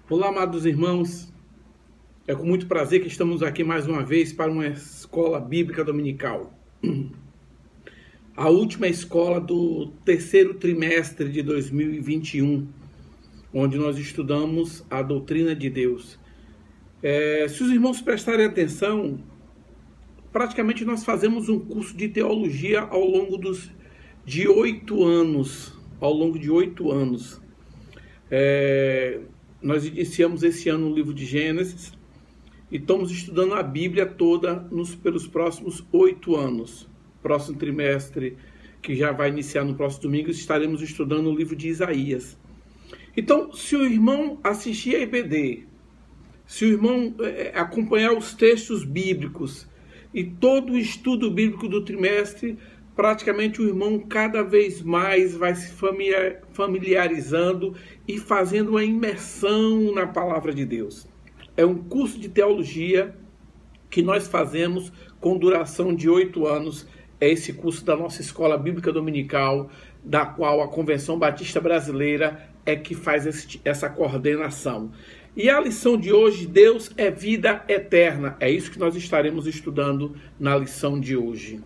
Olá, amados irmãos. É com muito prazer que estamos aqui mais uma vez para uma escola bíblica dominical. A última escola do terceiro trimestre de 2021, onde nós estudamos a doutrina de Deus. Se os irmãos prestarem atenção, praticamente nós fazemos um curso de teologia ao longo de 8 anos. Nós iniciamos esse ano o livro de Gênesis e estamos estudando a Bíblia toda pelos próximos 8 anos. Próximo trimestre, que já vai iniciar no próximo domingo, estaremos estudando o livro de Isaías. Então, se o irmão assistir a IBD, se o irmão acompanhar os textos bíblicos e todo o estudo bíblico do trimestre, praticamente o irmão cada vez mais vai se familiarizando e fazendo uma imersão na palavra de Deus. É um curso de teologia que nós fazemos com duração de 8 anos. É esse curso da nossa escola bíblica dominical, da qual a Convenção Batista Brasileira é que faz essa coordenação. E a lição de hoje, Deus é vida eterna. É isso que nós estaremos estudando na lição de hoje.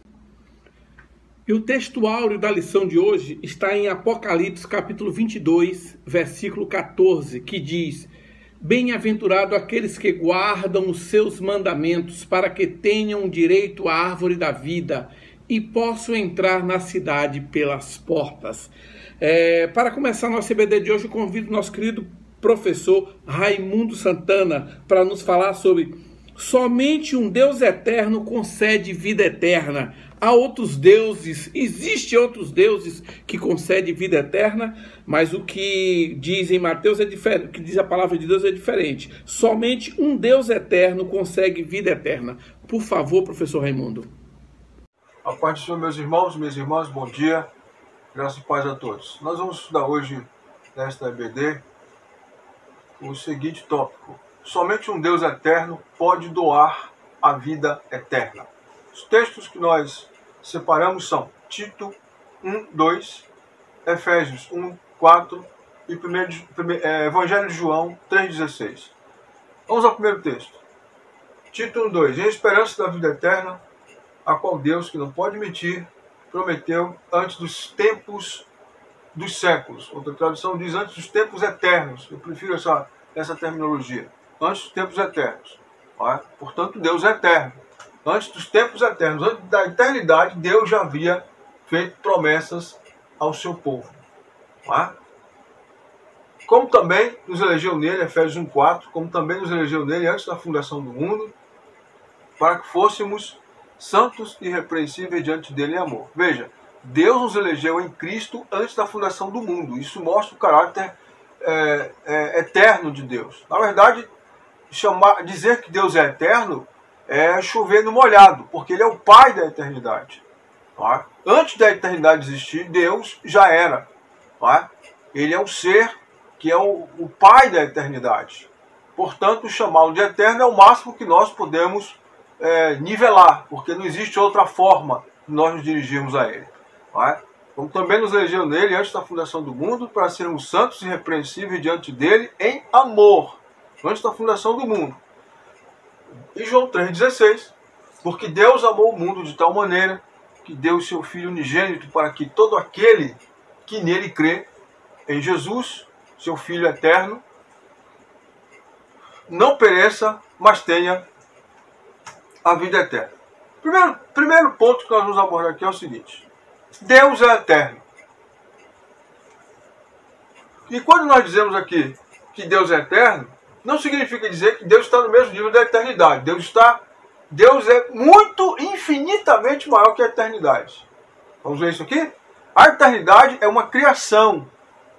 E o texto áureo da lição de hoje está em Apocalipse, capítulo 22, versículo 14, que diz: Bem-aventurado aqueles que guardam os seus mandamentos, para que tenham direito à árvore da vida e possam entrar na cidade pelas portas. Para começar nosso EBD de hoje, eu convido nosso querido professor Raimundo Santana para nos falar sobre somente um Deus eterno concede vida eterna. Há outros deuses, existem outros deuses que concedem vida eterna, mas o que diz em Mateus é diferente, o que diz a palavra de Deus é diferente. Somente um Deus eterno consegue vida eterna. Por favor, professor Raimundo. A paz do Senhor, meus irmãos, minhas irmãs, bom dia, graça e paz a todos. Nós vamos estudar hoje, nesta EBD, o seguinte tópico: somente um Deus eterno pode doar a vida eterna. Os textos que nós separamos são Tito 1, 2, Efésios 1, 4 e Evangelho de João 3,16. Vamos ao primeiro texto. Tito 1, 2. Em esperança da vida eterna, a qual Deus, que não pode mentir, prometeu antes dos tempos dos séculos. Outra tradução diz antes dos tempos eternos. Eu prefiro essa terminologia. Antes dos tempos eternos. Portanto, Deus é eterno. Antes dos tempos eternos, antes da eternidade, Deus já havia feito promessas ao seu povo. Como também nos elegeu nele, Efésios 1,4, como também nos elegeu nele antes da fundação do mundo, para que fôssemos santos e irrepreensíveis diante dele em amor. Veja, Deus nos elegeu em Cristo antes da fundação do mundo. Isso mostra o caráter eterno de Deus. Na verdade, dizer que Deus é eterno é chover no molhado, porque ele é o Pai da eternidade. Antes da eternidade existir, Deus já era. Ele é um ser que é o Pai da eternidade. Portanto, chamá-lo de eterno é o máximo que nós podemos nivelar, porque não existe outra forma de nós nos dirigirmos a ele. Como também nos elegeu nele antes da fundação do mundo, para sermos santos e irrepreensíveis diante dele em amor, antes da fundação do mundo. E João 3,16, porque Deus amou o mundo de tal maneira que deu o seu Filho unigênito para que todo aquele que nele crê, em Jesus, seu Filho eterno, não pereça, mas tenha a vida eterna. Primeiro ponto que nós vamos abordar aqui é o seguinte: Deus é eterno. E quando nós dizemos aqui que Deus é eterno, não significa dizer que Deus está no mesmo nível da eternidade. Deus é muito, infinitamente maior que a eternidade. Vamos ver isso aqui? A eternidade é uma criação,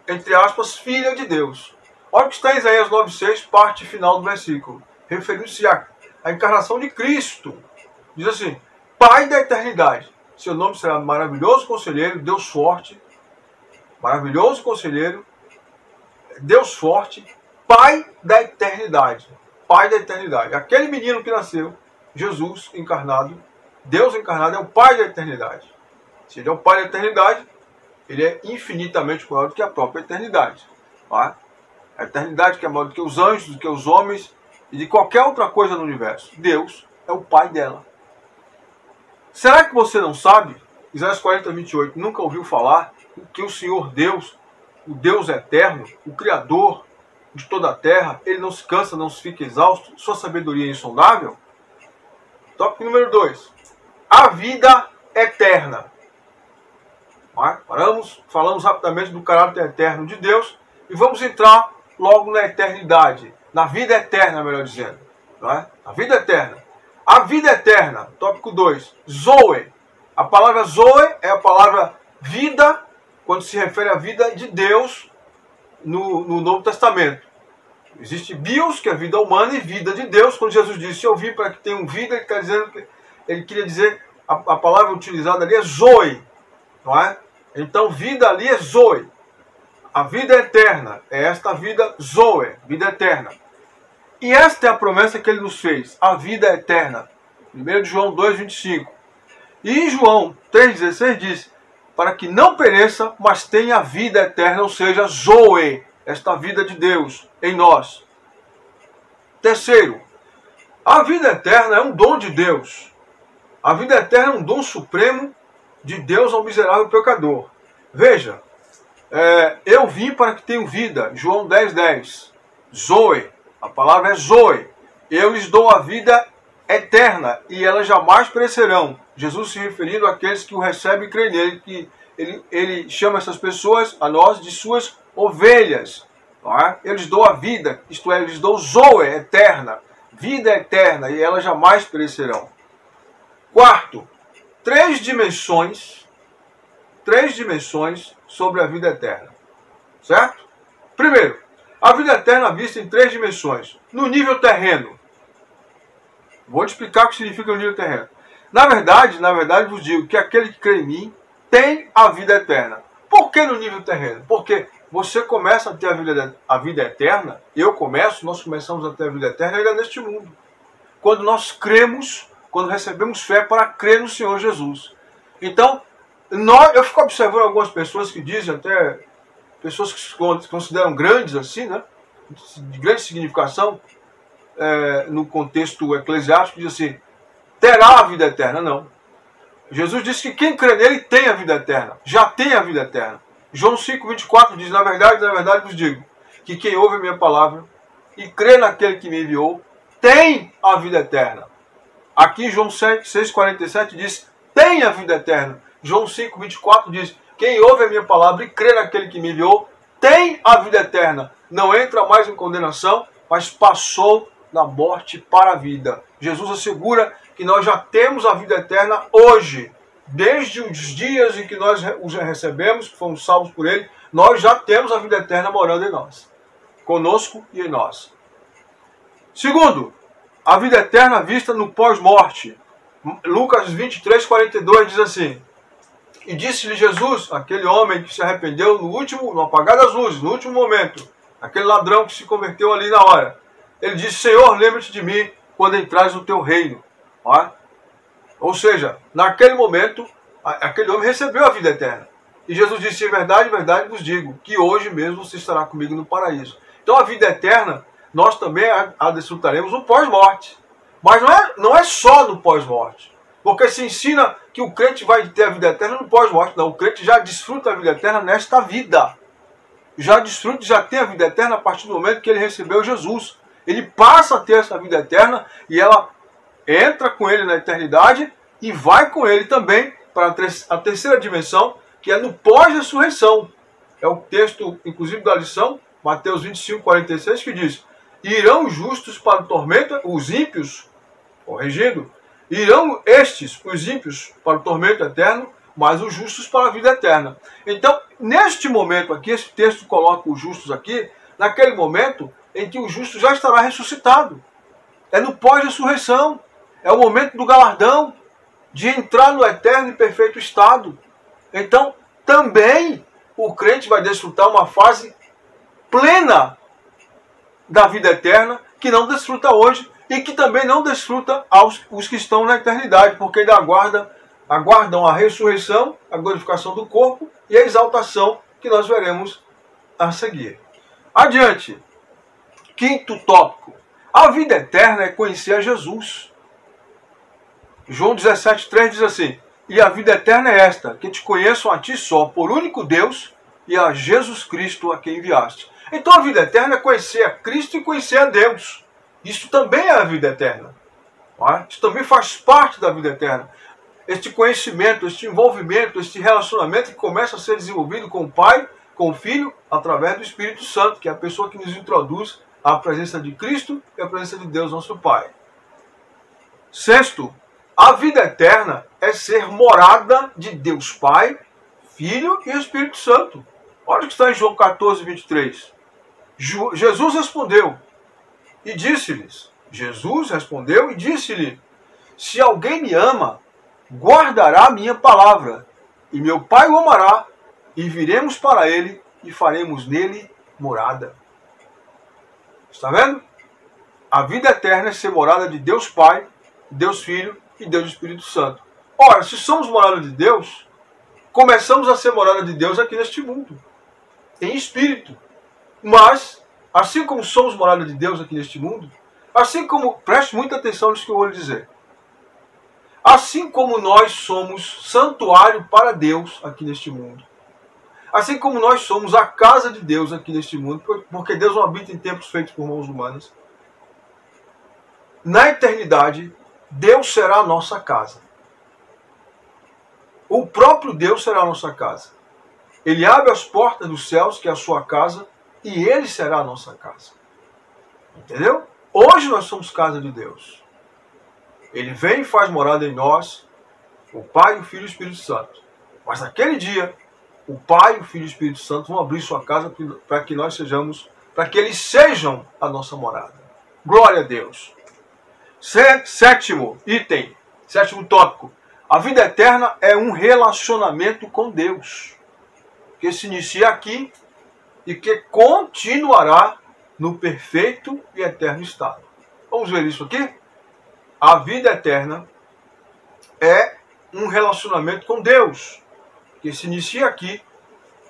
entre aspas, filha de Deus. Olha o que está em Isaías 9,6, parte final do versículo, referindo-se à encarnação de Cristo. Diz assim: Pai da eternidade, seu nome será maravilhoso conselheiro, Deus forte, maravilhoso conselheiro, Deus forte, Pai da eternidade. Pai da eternidade. Aquele menino que nasceu, Jesus encarnado, Deus encarnado, é o Pai da eternidade. Se ele é o Pai da eternidade, ele é infinitamente maior do que a própria eternidade. A eternidade que é maior do que os anjos, do que os homens e de qualquer outra coisa no universo. Deus é o Pai dela. Será que você não sabe? Isaías 40, 28. Nunca ouviu falar que o Senhor Deus, o Deus eterno, o Criador de toda a terra, Ele não se cansa, não se fica exausto, sua sabedoria é insondável? Tópico número 2. A vida eterna. Falamos rapidamente do caráter eterno de Deus e vamos entrar logo na eternidade, na vida eterna, melhor dizendo. Não é? A vida eterna. A vida eterna, tópico 2, Zoe. A palavra Zoe é a palavra vida, quando se refere à vida de Deus no Novo Testamento. Existe bios, que é a vida humana, e vida de Deus. Quando Jesus disse, eu vim para que tenham vida, ele está dizendo que ele queria dizer, a palavra utilizada ali é Zoe. Não é? Então, vida ali é Zoe. A vida eterna é esta vida Zoe, vida eterna. E esta é a promessa que ele nos fez, a vida eterna. 1 João 2,25. E em João 3,16 diz, para que não pereça, mas tenha a vida eterna, ou seja, Zoe, esta vida de Deus em nós. Terceiro, a vida eterna é um dom de Deus. A vida eterna é um dom supremo de Deus ao miserável pecador. Veja, eu vim para que tenham vida, João 10,10. Zoe, a palavra é Zoe. Eu lhes dou a vida eterna e elas jamais perecerão. Jesus se referindo àqueles que o recebem e creem nele, que ele chama essas pessoas, a nós, de suas ovelhas. Não é? Eu lhes dou a vida, isto é, eu lhes dou Zoe, eterna, vida eterna, e elas jamais perecerão. Quarto, três dimensões sobre a vida eterna. Certo? Primeiro, a vida eterna vista em três dimensões. No nível terreno. Vou te explicar o que significa o nível terreno. Na verdade, vos digo que aquele que crê em mim tem a vida eterna. Por que no nível terreno? Porque você começa a ter a vida eterna, nós começamos a ter a vida eterna ainda neste mundo. Quando nós cremos, quando recebemos fé para crer no Senhor Jesus. Então, eu fico observando algumas pessoas que dizem, até pessoas que se consideram grandes assim, né? De grande significação, no contexto eclesiástico, diz assim, terá a vida eterna. Não. Jesus disse que quem crê nele tem a vida eterna, já tem a vida eterna. João 5,24 diz, na verdade vos digo, que quem ouve a minha palavra e crê naquele que me enviou, tem a vida eterna. Aqui João 6,47 diz, tem a vida eterna. João 5,24 diz, quem ouve a minha palavra e crê naquele que me enviou, tem a vida eterna. Não entra mais em condenação, mas passou da morte para a vida. Jesus assegura que nós já temos a vida eterna hoje. Desde os dias em que nós os recebemos, que fomos salvos por ele, nós já temos a vida eterna morando em nós. Conosco e em nós. Segundo, a vida eterna vista no pós-morte. Lucas 23:42 diz assim, e disse-lhe Jesus, aquele homem que se arrependeu no apagar das luzes, no último momento, aquele ladrão que se converteu ali na hora, ele disse, Senhor, lembra-te de mim quando entrares no teu reino. Ou seja, naquele momento, aquele homem recebeu a vida eterna. E Jesus disse, em verdade vos digo, que hoje mesmo você estará comigo no paraíso. Então a vida eterna, nós também a desfrutaremos no pós-morte. Mas não é só no pós-morte. Porque se ensina que o crente vai ter a vida eterna no pós-morte. Não, o crente já desfruta a vida eterna nesta vida. Já tem a vida eterna a partir do momento que ele recebeu Jesus. Ele passa a ter essa vida eterna e ela entra com ele na eternidade e vai com ele também para a terceira dimensão, que é no pós-ressurreição. É o texto, inclusive, da lição, Mateus 25:46, que diz, irão os justos para o tormento, os ímpios, corrigindo, irão os ímpios, para o tormento eterno, mas os justos para a vida eterna. Então, neste momento aqui, esse texto coloca os justos aqui, naquele momento em que o justo já estará ressuscitado. É no pós-ressurreição. É o momento do galardão, de entrar no eterno e perfeito estado. Então, também o crente vai desfrutar uma fase plena da vida eterna, que não desfruta hoje e que também não desfruta os que estão na eternidade, porque ainda aguardam a ressurreição, a glorificação do corpo e a exaltação que nós veremos a seguir. Adiante. Quinto tópico. A vida eterna é conhecer a Jesus. João 17,3 diz assim: e a vida eterna é esta, que te conheçam a ti só, por único Deus, e a Jesus Cristo a quem enviaste. Então a vida eterna é conhecer a Cristo e conhecer a Deus. Isso também é a vida eterna. Isso também faz parte da vida eterna. Este conhecimento, este envolvimento, este relacionamento que começa a ser desenvolvido com o Pai, com o Filho, através do Espírito Santo, que é a pessoa que nos introduz à presença de Cristo e à presença de Deus, nosso Pai. Sexto, a vida eterna é ser morada de Deus Pai, Filho e Espírito Santo. Olha o que está em João 14, 23. Jesus respondeu e disse-lhes, se alguém me ama, guardará a minha palavra, e meu Pai o amará, e viremos para ele e faremos nele morada. Está vendo? A vida eterna é ser morada de Deus Pai, Deus Filho e Deus Espírito Santo. Ora, se somos morada de Deus, começamos a ser morada de Deus aqui neste mundo, em espírito. Mas, assim como somos morada de Deus aqui neste mundo, assim como, preste muita atenção nisso que eu vou lhe dizer, assim como nós somos santuário para Deus aqui neste mundo, assim como nós somos a casa de Deus aqui neste mundo, porque Deus não habita em templos feitos por mãos humanas, na eternidade, Deus será a nossa casa. O próprio Deus será a nossa casa. Ele abre as portas dos céus, que é a sua casa, e Ele será a nossa casa. Entendeu? Hoje nós somos casa de Deus. Ele vem e faz morada em nós, o Pai, o Filho e o Espírito Santo. Mas naquele dia, o Pai, o Filho e o Espírito Santo vão abrir sua casa para que nós sejamos, para que eles sejam a nossa morada. Glória a Deus. Sétimo item, sétimo tópico. A vida eterna é um relacionamento com Deus, que se inicia aqui e que continuará no perfeito e eterno estado. Vamos ver isso aqui? A vida eterna é um relacionamento com Deus, que se inicia aqui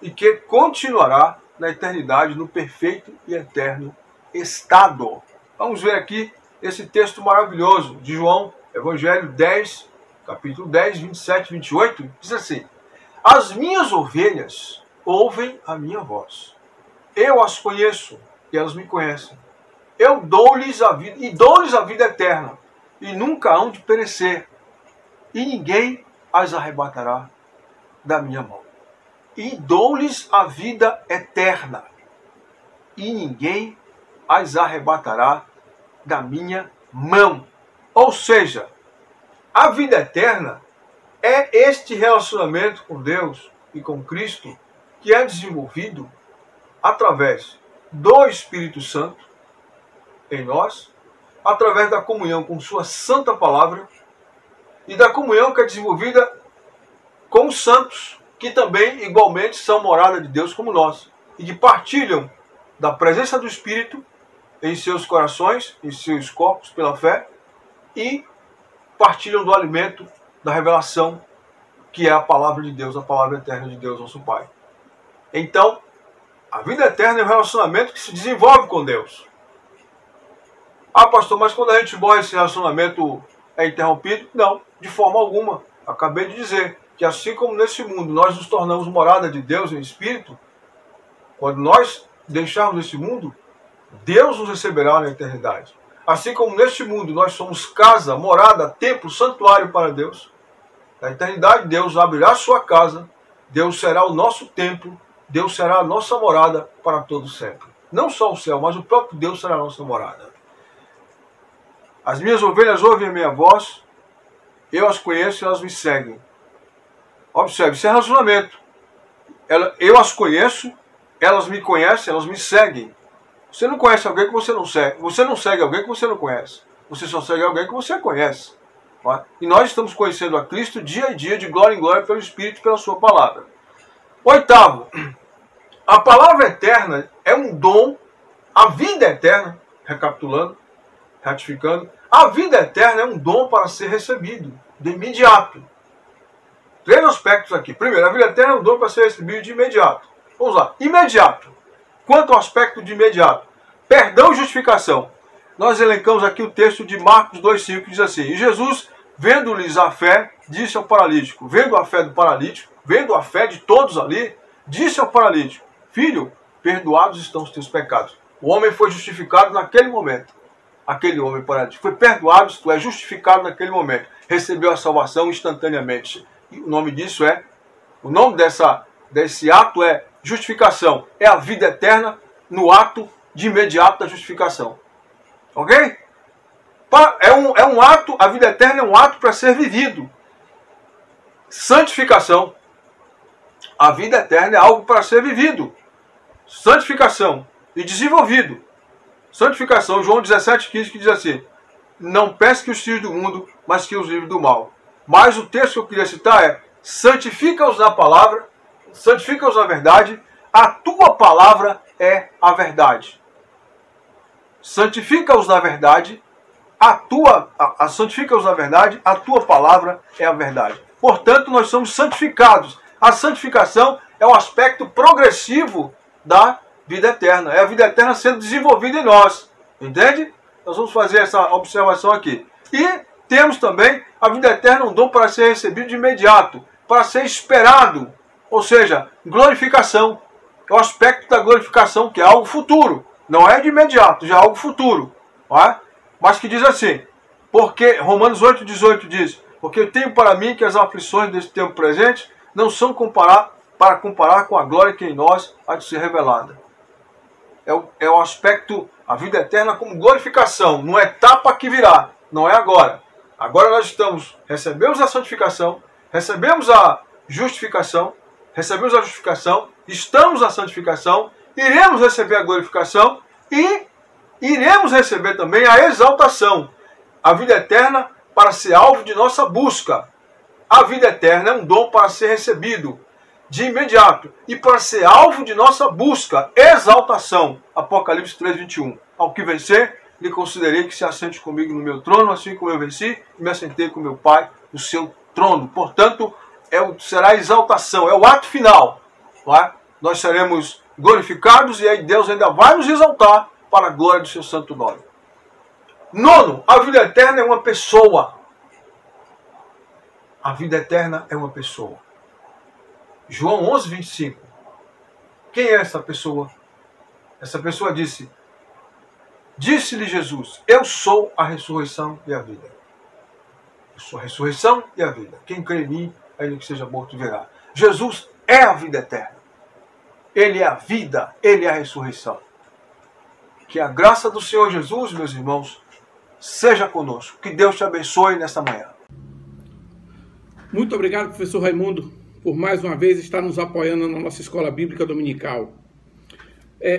e que continuará na eternidade, no perfeito e eterno estado. Vamos ver aqui esse texto maravilhoso de João, Evangelho 10, capítulo 10, 27 e 28, diz assim: as minhas ovelhas ouvem a minha voz. Eu as conheço e elas me conhecem. Eu dou-lhes a vida, e dou-lhes a vida eterna, e nunca hão de perecer, e ninguém as arrebatará da minha mão. E dou-lhes a vida eterna, e ninguém as arrebatará da minha mão. Ou seja, a vida eterna é este relacionamento com Deus e com Cristo que é desenvolvido através do Espírito Santo em nós, através da comunhão com sua santa palavra e da comunhão que é desenvolvida com os santos, que também igualmente são morada de Deus como nós e que partilham da presença do Espírito em seus corações, em seus corpos pela fé, e partilham do alimento da revelação, que é a palavra de Deus, a palavra eterna de Deus, nosso Pai. Então, a vida eterna é um relacionamento que se desenvolve com Deus. Ah, pastor, mas quando a gente morre, esse relacionamento é interrompido? Não, de forma alguma. Acabei de dizer que assim como nesse mundo nós nos tornamos morada de Deus em espírito, quando nós deixarmos esse mundo, Deus nos receberá na eternidade. Assim como neste mundo nós somos casa, morada, templo, santuário para Deus, na eternidade Deus abrirá sua casa, Deus será o nosso templo, Deus será a nossa morada para todo sempre. Não só o céu, mas o próprio Deus será a nossa morada. As minhas ovelhas ouvem a minha voz, eu as conheço e elas me seguem. Observe, isso é relacionamento. Eu as conheço, elas me conhecem, elas me seguem. Você não conhece alguém que você não segue. Você não segue alguém que você não conhece. Você só segue alguém que você conhece. E nós estamos conhecendo a Cristo dia a dia, de glória em glória, pelo Espírito e pela sua palavra. Oitavo, a palavra eterna é um dom, a vida eterna, recapitulando, ratificando, a vida eterna é um dom para ser recebido de imediato. Três aspectos aqui. Primeiro, a vida eterna é um dom para ser recebido de imediato. Vamos lá, imediato. Quanto ao aspecto de imediato, perdão e justificação. Nós elencamos aqui o texto de Marcos 2,5, que diz assim: E Jesus, vendo-lhes a fé, disse ao paralítico, vendo a fé do paralítico, vendo a fé de todos ali, disse ao paralítico: Filho, perdoados estão os teus pecados. O homem foi justificado naquele momento. Aquele homem paralítico foi perdoado, isto é, justificado naquele momento. Recebeu a salvação instantaneamente. E o nome disso é, o nome desse ato é justificação. É a vida eterna no ato de imediato da justificação. Ok? É um ato, a vida eterna é um ato para ser vivido. Santificação. A vida eterna é algo para ser vivido. Santificação e desenvolvido. Santificação, João 17,15, que diz assim: Não peço que os tires do mundo, mas que os livre do mal. Mas o texto que eu queria citar é: santifica-os na palavra, santifica-os na verdade, a tua palavra é a verdade. Santifica-os na verdade, santifica-os na verdade, a tua palavra é a verdade. Portanto, nós somos santificados. A santificação é um aspecto progressivo da vida eterna. É a vida eterna sendo desenvolvida em nós. Entende? Nós vamos fazer essa observação aqui. E temos também a vida eterna, um dom para ser recebido de imediato, para ser esperado. Ou seja, glorificação. É o aspecto da glorificação, que é algo futuro. Não é de imediato, já é algo futuro. Não é? Mas que diz assim, porque Romanos 8,18 diz: Porque eu tenho para mim que as aflições deste tempo presente não são para comparar com a glória que em nós há de ser revelada. É o aspecto, a vida eterna como glorificação, numa etapa que virá, não é agora. Agora nós recebemos a santificação, recebemos a justificação, estamos na santificação, iremos receber a glorificação e iremos receber também a exaltação. A vida eterna para ser alvo de nossa busca. A vida eterna é um dom para ser recebido de imediato e para ser alvo de nossa busca, exaltação. Apocalipse 3,21. Ao que vencer, lhe considerei que se assente comigo no meu trono, assim como eu venci e me assentei com meu Pai no seu trono. Portanto, será a exaltação, é o ato final. Não é? Nós seremos glorificados e aí Deus ainda vai nos exaltar para a glória do seu santo nome. Nono, a vida eterna é uma pessoa. A vida eterna é uma pessoa. João 11,25. Quem é essa pessoa? Essa pessoa disse-lhe Jesus: Eu sou a ressurreição e a vida. Eu sou a ressurreição e a vida. Quem crê em mim, ainda que seja morto, verá. Jesus é a vida eterna. Ele é a vida, ele é a ressurreição. Que a graça do Senhor Jesus, meus irmãos, seja conosco. Que Deus te abençoe nesta manhã. Muito obrigado, professor Raimundo, por mais uma vez estar nos apoiando na nossa Escola Bíblica Dominical.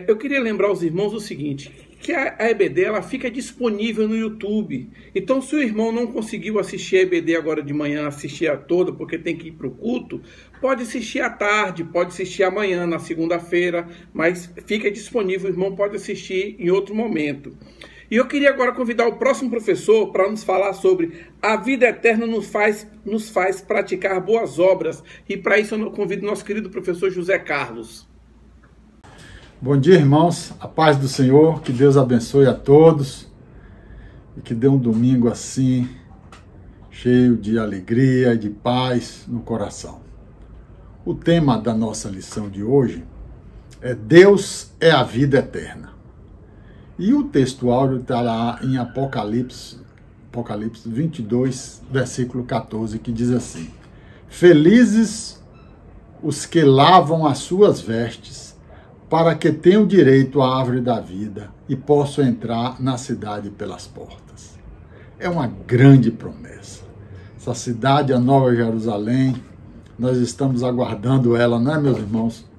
Eu queria lembrar aos irmãos o seguinte, que a EBD ela fica disponível no YouTube. Então, se o irmão não conseguiu assistir a EBD agora de manhã, assistir a toda, porque tem que ir para o culto, pode assistir à tarde, pode assistir amanhã, na segunda-feira, mas fica disponível, o irmão pode assistir em outro momento. E eu queria agora convidar o próximo professor para nos falar sobre a vida eterna nos faz praticar boas obras. E para isso eu convido o nosso querido professor José Carlos. Bom dia, irmãos. A paz do Senhor, que Deus abençoe a todos e que dê um domingo assim, cheio de alegria e de paz no coração. O tema da nossa lição de hoje é Deus é a vida eterna. E o texto áureo está lá em Apocalipse 22, versículo 14, que diz assim: Felizes os que lavam as suas vestes, para que tenham direito à árvore da vida e possam entrar na cidade pelas portas. É uma grande promessa. Essa cidade, a Nova Jerusalém, nós estamos aguardando ela, não é, meus irmãos?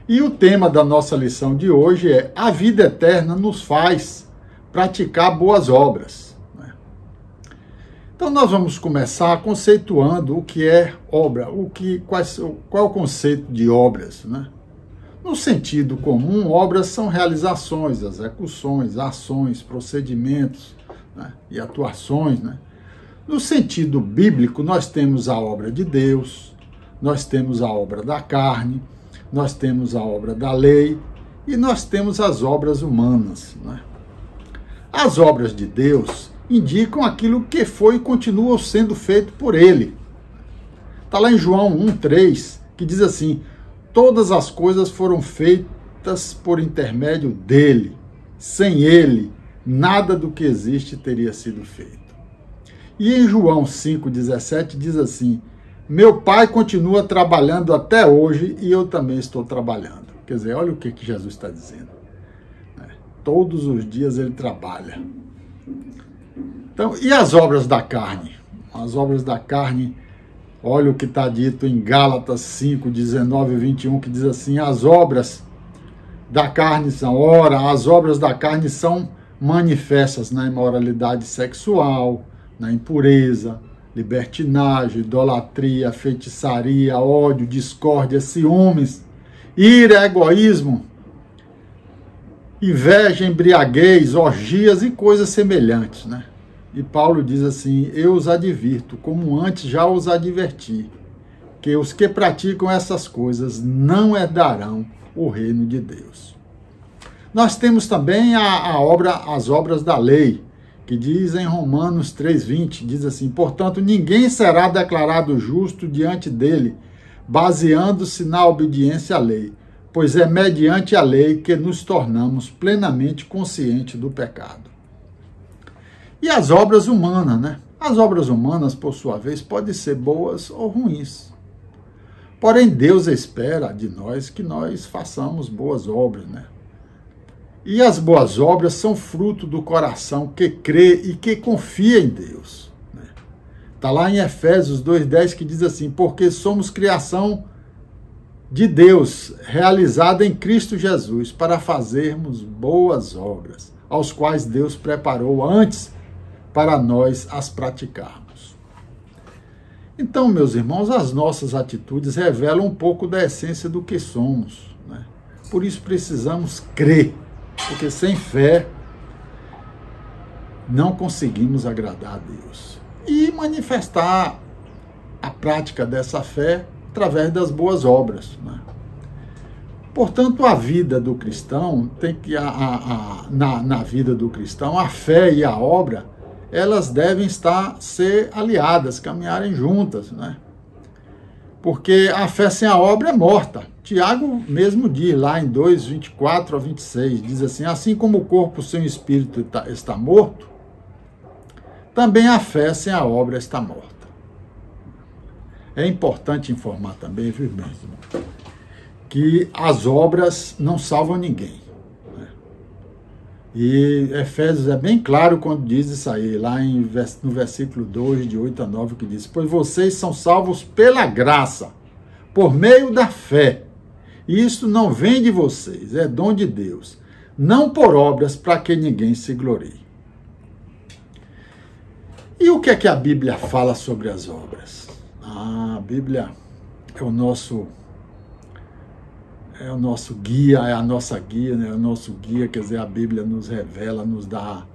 E o tema da nossa lição de hoje é: a vida eterna nos faz praticar boas obras. Então nós vamos começar conceituando o que é obra, qual é o conceito de obras, né? No sentido comum, obras são realizações, execuções, ações, procedimentos, né, e atuações, né? No sentido bíblico, nós temos a obra de Deus, nós temos a obra da carne, nós temos a obra da lei e nós temos as obras humanas, né? As obras de Deus indicam aquilo que foi e continua sendo feito por ele. Está lá em João 1,3, que diz assim: todas as coisas foram feitas por intermédio dele. Sem ele, nada do que existe teria sido feito. E em João 5,17 diz assim: meu Pai continua trabalhando até hoje e eu também estou trabalhando. Quer dizer, olha o que Jesus está dizendo. Todos os dias ele trabalha. Então, e as obras da carne? As obras da carne, olha o que está dito em Gálatas 5, 19 e 21, que diz assim: as obras da carne são, ora, as obras da carne são manifestas na imoralidade sexual, na impureza, libertinagem, idolatria, feitiçaria, ódio, discórdia, ciúmes, ira, egoísmo, inveja, embriaguez, orgias e coisas semelhantes, né? E Paulo diz assim: eu os advirto, como antes já os adverti, que os que praticam essas coisas não herdarão o reino de Deus. Nós temos também as obras da lei, que diz em Romanos 3,20, diz assim: portanto, ninguém será declarado justo diante dele, baseando-se na obediência à lei, pois é mediante a lei que nos tornamos plenamente conscientes do pecado. E as obras humanas, né? As obras humanas, por sua vez, podem ser boas ou ruins. Porém, Deus espera de nós que nós façamos boas obras, né? E as boas obras são fruto do coração que crê e que confia em Deus. Está lá em Efésios 2,10 que diz assim: porque somos criação de Deus, realizada em Cristo Jesus, para fazermos boas obras, aos quais Deus preparou antes para nós as praticarmos. Então, meus irmãos, as nossas atitudes revelam um pouco da essência do que somos, né? Por isso precisamos crer, porque sem fé não conseguimos agradar a Deus. E manifestar a prática dessa fé através das boas obras, né? Portanto, a vida do cristão tem que na vida do cristão, a fé e a obra, elas devem ser aliadas, caminharem juntas, né? Porque a fé sem a obra é morta. Tiago mesmo diz lá em 2:24 a 26, diz assim: assim como o corpo sem o espírito está morto, também a fé sem a obra está morta. É importante informar também, viu, meu irmão, que as obras não salvam ninguém, né? E Efésios é bem claro quando diz isso aí, lá no versículo 2, de 8 a 9, que diz: pois vocês são salvos pela graça, por meio da fé. E isso não vem de vocês, é dom de Deus, não por obras para que ninguém se glorie. E o que é que a Bíblia fala sobre as obras? A Bíblia é o nosso guia, é a nossa guia, né? É o nosso guia, quer dizer, a Bíblia nos revela, nos dá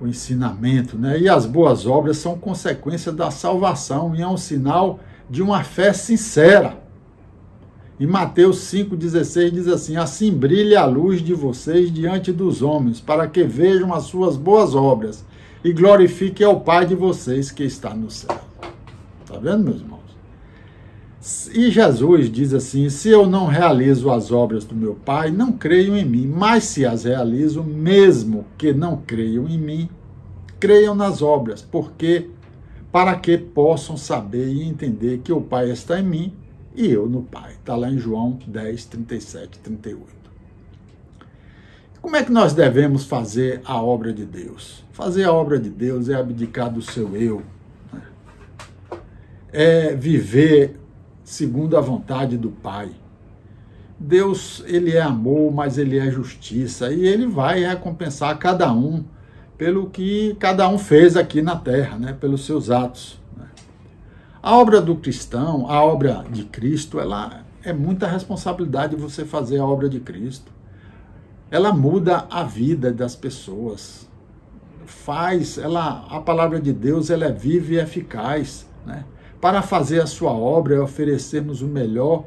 o ensinamento, né? E as boas obras são consequência da salvação e é um sinal de uma fé sincera. Em Mateus 5,16 diz assim: assim brilhe a luz de vocês diante dos homens, para que vejam as suas boas obras e glorifiquem ao Pai de vocês que está no céu. Está vendo, meus irmãos? E Jesus diz assim: se eu não realizo as obras do meu Pai, não creiam em mim, mas se as realizo, mesmo que não creiam em mim, creiam nas obras, porque para que possam saber e entender que o Pai está em mim e eu no Pai. Está lá em João 10, 37, 38. Como é que nós devemos fazer a obra de Deus? Fazer a obra de Deus é abdicar do seu eu, né? É viver segundo a vontade do Pai. Deus, ele é amor, mas ele é justiça, e ele vai recompensar cada um pelo que cada um fez aqui na terra, né? Pelos seus atos, né? A obra do cristão, a obra de Cristo, ela é muita responsabilidade de você fazer a obra de Cristo. Ela muda a vida das pessoas. A palavra de Deus, ela é viva e eficaz, né? Para fazer a sua obra é oferecermos o melhor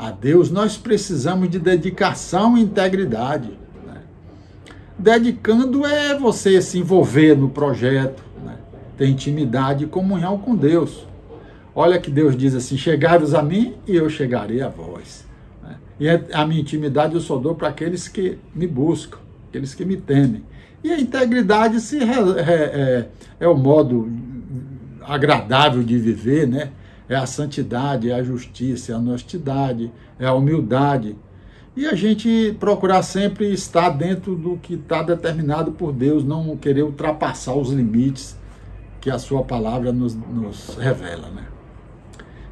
a Deus, nós precisamos de dedicação e integridade. Né? Dedicando é você se envolver no projeto, né? Ter intimidade e comunhão com Deus. Olha que Deus diz assim, chegai-vos a mim e eu chegarei a vós. Né? E a minha intimidade eu só dou para aqueles que me buscam, aqueles que me temem. E a integridade é o modo agradável de viver, né? É a santidade, é a justiça, é a honestidade, é a humildade. E a gente procurar sempre estar dentro do que está determinado por Deus, não querer ultrapassar os limites que a sua palavra nos revela, né?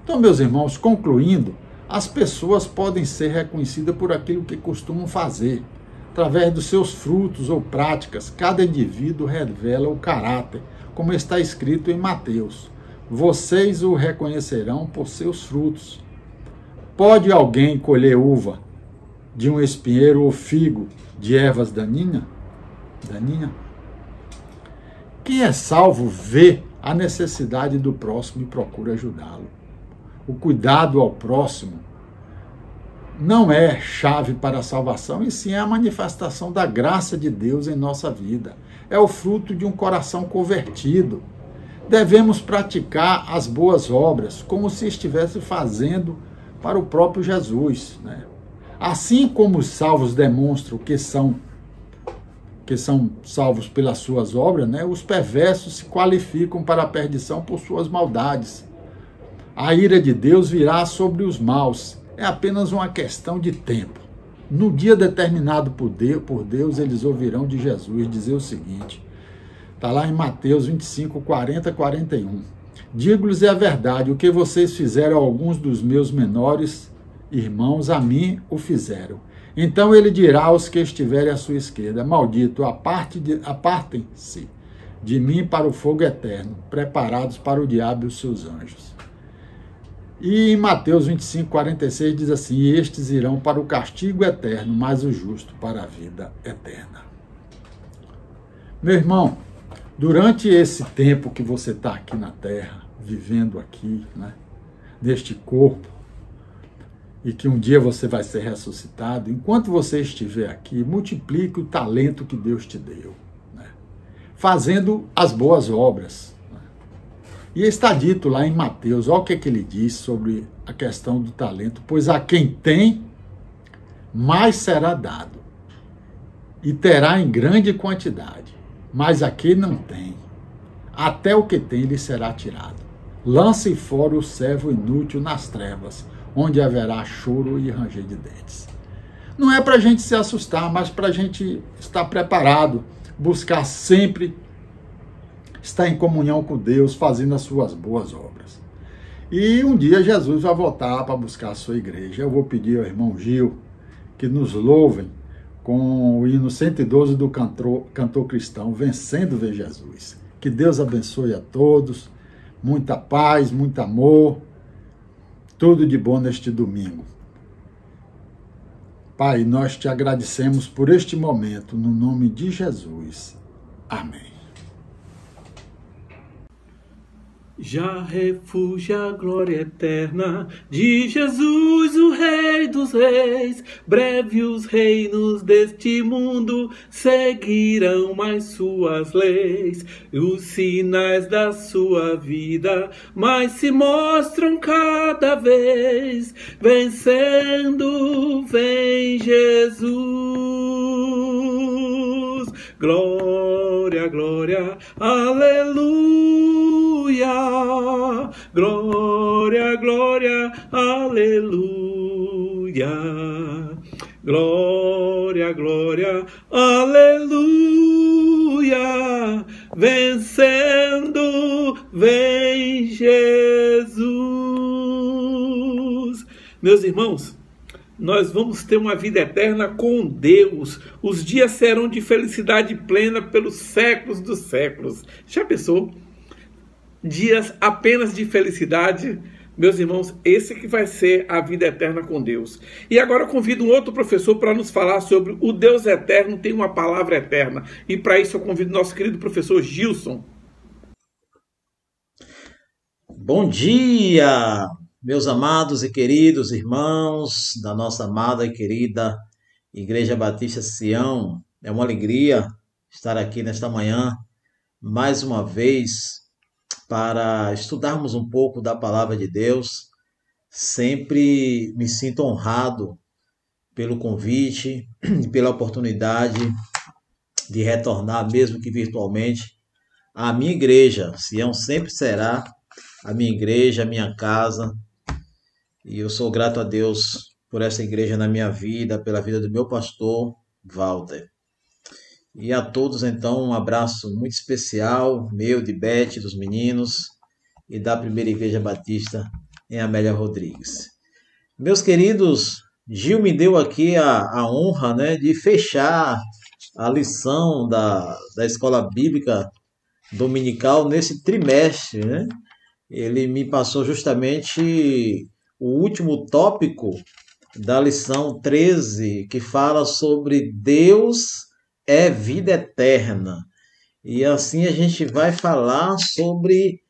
Então, meus irmãos, concluindo, as pessoas podem ser reconhecidas por aquilo que costumam fazer. Através dos seus frutos ou práticas, cada indivíduo revela o caráter, como está escrito em Mateus. Vocês o reconhecerão por seus frutos. Pode alguém colher uva de um espinheiro ou figo de ervas daninhas? Quem é salvo vê a necessidade do próximo e procura ajudá-lo. O cuidado ao próximo não é chave para a salvação, e sim a manifestação da graça de Deus em nossa vida. É o fruto de um coração convertido. Devemos praticar as boas obras como se estivesse fazendo para o próprio Jesus, né? Assim como os salvos demonstram que são salvos pelas suas obras, né? Os perversos se qualificam para a perdição por suas maldades. A ira de Deus virá sobre os maus. É apenas uma questão de tempo. No dia determinado por Deus, eles ouvirão de Jesus dizer o seguinte. Está lá em Mateus 25, 40, 41. Digo-lhes a verdade, o que vocês fizeram a alguns dos meus menores irmãos, a mim o fizeram. Então ele dirá aos que estiverem à sua esquerda, maldito, apartem-se de mim para o fogo eterno, preparados para o diabo e os seus anjos. E em Mateus 25, 46 diz assim, e estes irão para o castigo eterno, mas o justo para a vida eterna. Meu irmão, durante esse tempo que você está aqui na Terra, vivendo aqui, né, neste corpo, e que um dia você vai ser ressuscitado, enquanto você estiver aqui, multiplique o talento que Deus te deu, né, fazendo as boas obras. E está dito lá em Mateus, olha o que ele diz sobre a questão do talento, pois a quem tem, mais será dado, e terá em grande quantidade, mas a quem não tem, até o que tem lhe será tirado. Lance fora o servo inútil nas trevas, onde haverá choro e ranger de dentes. Não é para a gente se assustar, mas para a gente estar preparado, buscar sempre estar em comunhão com Deus, fazendo as suas boas obras. E um dia Jesus vai voltar para buscar a sua igreja. Eu vou pedir ao irmão Gil que nos louvem com o hino 112 do cantor cristão, Vencendo Ver Jesus. Que Deus abençoe a todos, muita paz, muito amor, tudo de bom neste domingo. Pai, nós te agradecemos por este momento, no nome de Jesus. Amém. Já refúgio a glória eterna de Jesus, o Rei dos Reis. Breve os reinos deste mundo seguirão mais suas leis. E os sinais da sua vida mais se mostram cada vez. Vencendo, vem Jesus. Glória, glória, aleluia. Glória, glória, aleluia. Glória, glória, aleluia. Vencendo, vem Jesus. Meus irmãos, nós vamos ter uma vida eterna com Deus. Os dias serão de felicidade plena pelos séculos dos séculos. Já pensou? Dias apenas de felicidade? Meus irmãos, esse que vai ser a vida eterna com Deus. E agora eu convido um outro professor para nos falar sobre o Deus eterno tem uma palavra eterna. E para isso eu convido nosso querido professor Gilson. Bom dia, Meus amados e queridos irmãos da nossa amada e querida Igreja Batista Sião, é uma alegria estar aqui nesta manhã, mais uma vez, para estudarmos um pouco da Palavra de Deus. Sempre me sinto honrado pelo convite e pela oportunidade de retornar, mesmo que virtualmente, à minha igreja. Sião sempre será a minha igreja, a minha casa. E eu sou grato a Deus por essa igreja na minha vida, pela vida do meu pastor, Walter. E a todos, então, um abraço muito especial, meu, de Beth, dos meninos, e da Primeira Igreja Batista em Amélia Rodrigues. Meus queridos, Gil me deu aqui a honra, né, de fechar a lição da Escola Bíblica Dominical nesse trimestre, né? Ele me passou justamente o último tópico da lição 13, que fala sobre Deus é vida eterna. E assim a gente vai falar sobre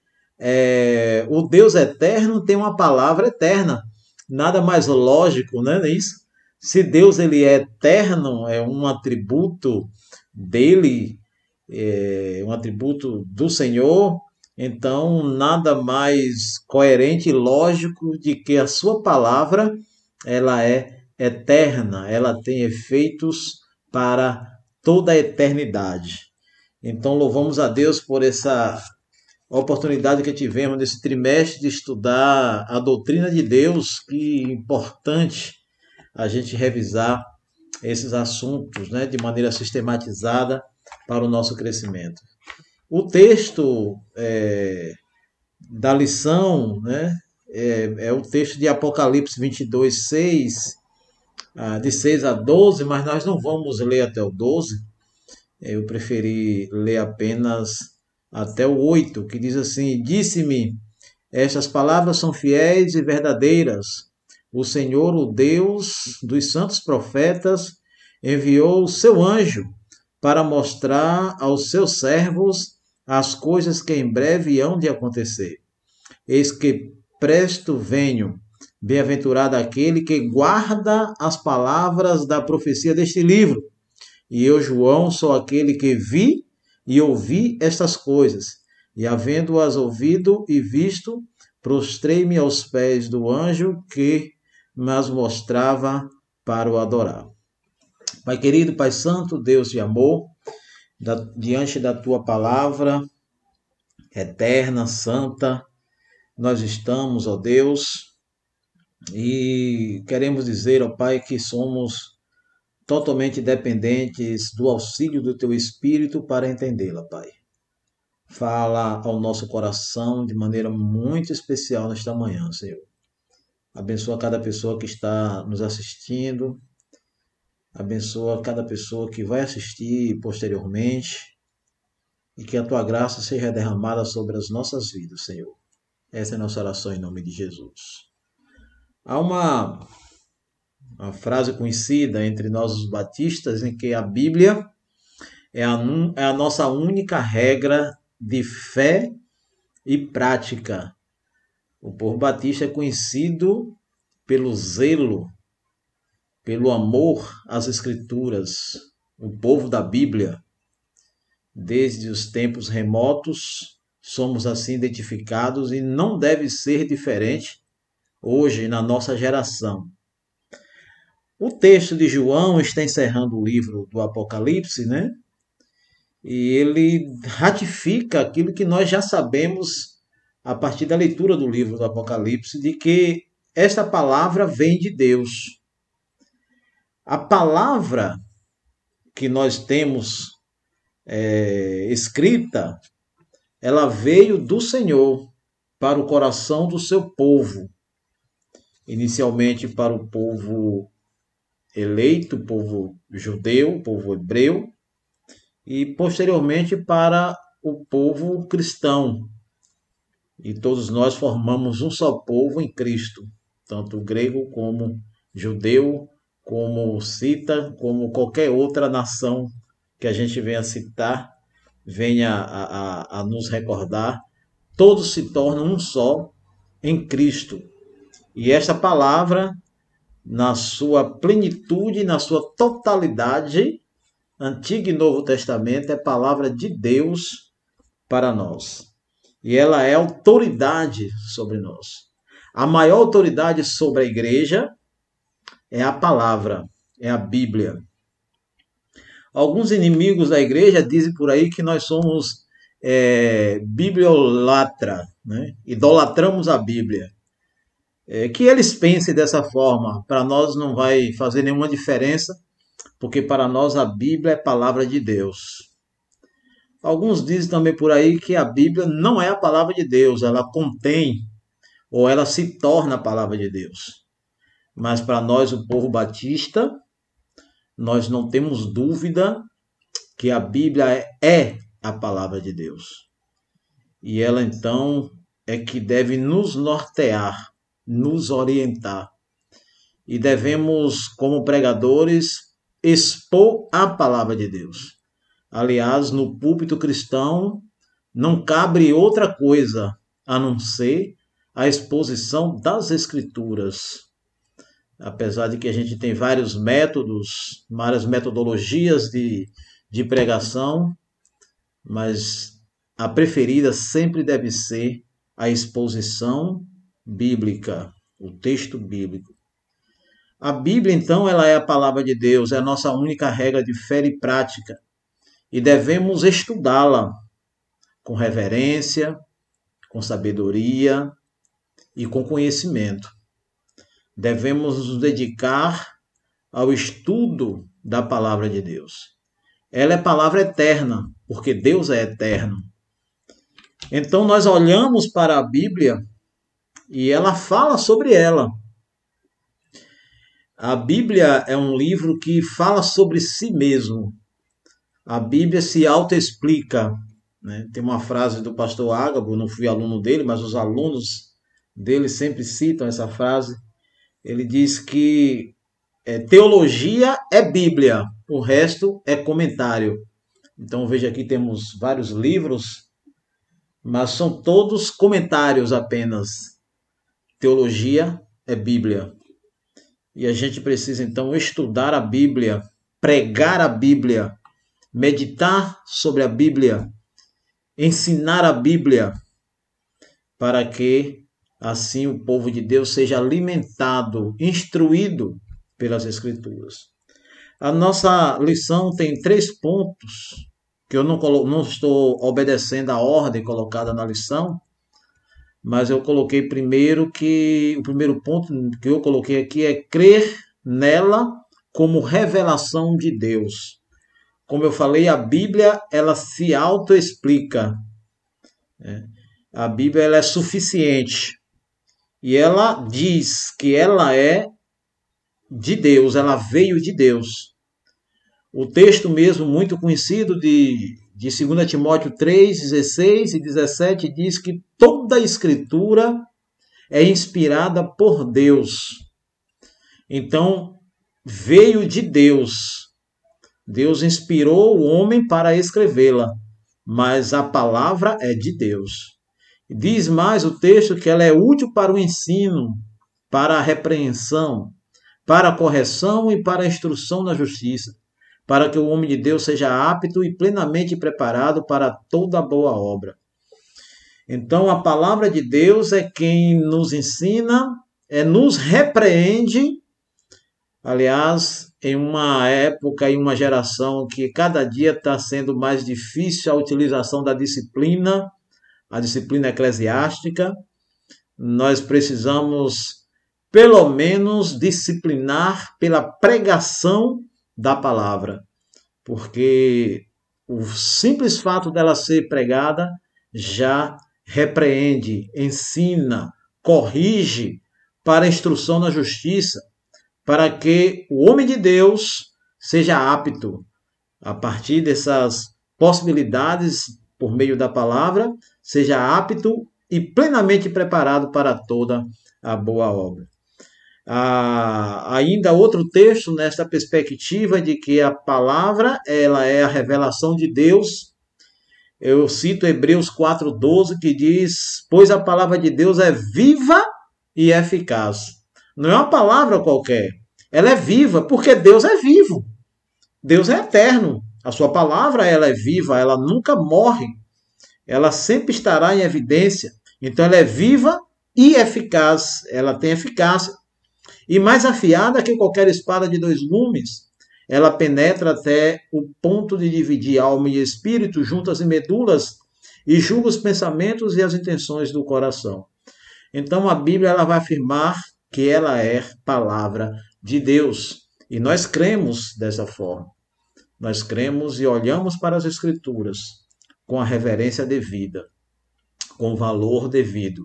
o Deus eterno tem uma palavra eterna. Nada mais lógico, né? Isso. Se Deus ele é eterno, é um atributo dele, um atributo do Senhor, então nada mais coerente e lógico de que a sua palavra ela é eterna, ela tem efeitos para toda a eternidade. Então louvamos a Deus por essa oportunidade que tivemos nesse trimestre de estudar a doutrina de Deus. Que importante a gente revisar esses assuntos, né, de maneira sistematizada para o nosso crescimento. O texto da lição, né, é o texto de Apocalipse 22, 6, de 6 a 12, mas nós não vamos ler até o 12. Eu preferi ler apenas até o 8, que diz assim: Disse-me, estas palavras são fiéis e verdadeiras. O Senhor, o Deus dos santos profetas, enviou o seu anjo para mostrar aos seus servos as coisas que em breve hão de acontecer. Eis que presto venho, bem-aventurado aquele que guarda as palavras da profecia deste livro. E eu, João, sou aquele que vi e ouvi estas coisas, e havendo-as ouvido e visto, prostrei-me aos pés do anjo que mas mostrava para o adorar. Pai querido, Pai santo, Deus de amor, diante da tua palavra eterna, santa, nós estamos, ó Deus, e queremos dizer, ó Pai, que somos totalmente dependentes do auxílio do teu Espírito para entendê-la, Pai. Fala ao nosso coração de maneira muito especial nesta manhã, Senhor. Abençoa cada pessoa que está nos assistindo. Abençoa cada pessoa que vai assistir posteriormente. E que a tua graça seja derramada sobre as nossas vidas, Senhor. Essa é a nossa oração em nome de Jesus. Há uma frase conhecida entre nós os batistas em que a Bíblia é a nossa única regra de fé e prática. O povo batista é conhecido pelo zelo, pelo amor às Escrituras. O povo da Bíblia, desde os tempos remotos, somos assim identificados e não deve ser diferente hoje na nossa geração. O texto de João está encerrando o livro do Apocalipse, né? E ele ratifica aquilo que nós já sabemos a partir da leitura do livro do Apocalipse, de que esta palavra vem de Deus. A palavra que nós temos escrita, ela veio do Senhor para o coração do seu povo. Inicialmente para o povo eleito, o povo judeu, o povo hebreu, e posteriormente para o povo cristão. E todos nós formamos um só povo em Cristo, tanto grego como judeu, como cita, como qualquer outra nação que a gente venha citar, venha a nos recordar, todos se tornam um só em Cristo. E esta palavra, na sua plenitude, na sua totalidade, Antigo e Novo Testamento, é palavra de Deus para nós. E ela é autoridade sobre nós. A maior autoridade sobre a igreja é a palavra, é a Bíblia. Alguns inimigos da igreja dizem por aí que nós somos bibliolatra, né? Idolatramos a Bíblia. Que eles pensem dessa forma, para nós não vai fazer nenhuma diferença, porque para nós a Bíblia é palavra de Deus. Alguns dizem também por aí que a Bíblia não é a palavra de Deus, ela contém ou ela se torna a palavra de Deus. Mas para nós, o povo batista, nós não temos dúvida que a Bíblia é a palavra de Deus. E ela então é que deve nos nortear, nos orientar. E devemos, como pregadores, expor a palavra de Deus. Aliás, no púlpito cristão não cabe outra coisa a não ser a exposição das Escrituras. Apesar de que a gente tem vários métodos, várias metodologias de pregação, mas a preferida sempre deve ser a exposição bíblica, o texto bíblico. A Bíblia, então, ela é a palavra de Deus, é a nossa única regra de fé e prática. E devemos estudá-la com reverência, com sabedoria e com conhecimento. Devemos nos dedicar ao estudo da palavra de Deus. Ela é palavra eterna, porque Deus é eterno. Então nós olhamos para a Bíblia e ela fala sobre ela. A Bíblia é um livro que fala sobre si mesmo. A Bíblia se autoexplica, né? Tem uma frase do pastor Ágabo, não fui aluno dele, mas os alunos dele sempre citam essa frase. Ele diz que teologia é Bíblia, o resto é comentário. Então veja aqui temos vários livros, mas são todos comentários apenas. Teologia é Bíblia. E a gente precisa então estudar a Bíblia, pregar a Bíblia, meditar sobre a Bíblia, ensinar a Bíblia, para que assim o povo de Deus seja alimentado, instruído pelas Escrituras. A nossa lição tem 3 pontos, que eu não estou obedecendo a ordem colocada na lição, mas eu coloquei primeiro que o primeiro ponto que eu coloquei aqui é crer nela como revelação de Deus. Como eu falei, a Bíblia ela se autoexplica. A Bíblia ela é suficiente. E ela diz que ela é de Deus, ela veio de Deus. O texto mesmo muito conhecido de 2 Timóteo 3, 16 e 17 diz que toda a Escritura é inspirada por Deus. Então, veio de Deus. Deus inspirou o homem para escrevê-la, mas a palavra é de Deus. Diz mais o texto que ela é útil para o ensino, para a repreensão, para a correção e para a instrução na justiça, para que o homem de Deus seja apto e plenamente preparado para toda boa obra. Então, a palavra de Deus é quem nos ensina, nos repreende. Aliás, em uma época, em uma geração que cada dia está sendo mais difícil a utilização da disciplina, a disciplina eclesiástica, nós precisamos, pelo menos, disciplinar pela pregação da palavra, porque o simples fato dela ser pregada já repreende, ensina, corrige para a instrução na justiça, para que o homem de Deus seja apto, a partir dessas possibilidades, por meio da palavra, seja apto e plenamente preparado para toda a boa obra. Ainda outro texto nesta perspectiva de que a palavra ela é a revelação de Deus. Eu cito Hebreus 4:12 que diz: pois a palavra de Deus é viva e eficaz. Não é uma palavra qualquer. Ela é viva, porque Deus é vivo. Deus é eterno. A sua palavra, ela é viva, ela nunca morre. Ela sempre estará em evidência. Então ela é viva e eficaz. Ela tem eficácia. E mais afiada que qualquer espada de 2 gumes. Ela penetra até o ponto de dividir alma e espírito, juntas e medulas, e julga os pensamentos e as intenções do coração. Então a Bíblia ela vai afirmar que ela é palavra de Deus. E nós cremos dessa forma. Nós cremos e olhamos para as Escrituras com a reverência devida, com o valor devido,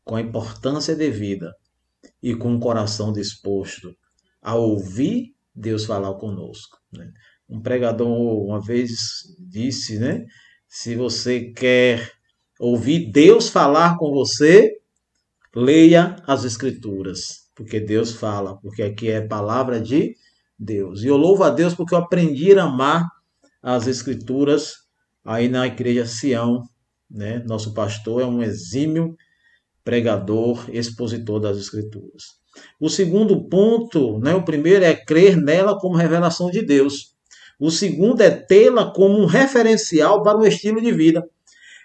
com a importância devida e com o coração disposto a ouvir Deus falar conosco. Um pregador uma vez disse, se você quer ouvir Deus falar com você, leia as Escrituras, porque Deus fala, porque aqui é palavra de Deus. E eu louvo a Deus porque eu aprendi a amar as Escrituras aí na Igreja Sião. Nosso pastor é um exímio pregador, expositor das Escrituras. O segundo ponto, o primeiro é crer nela como revelação de Deus. O segundo é tê-la como um referencial para um estilo de vida.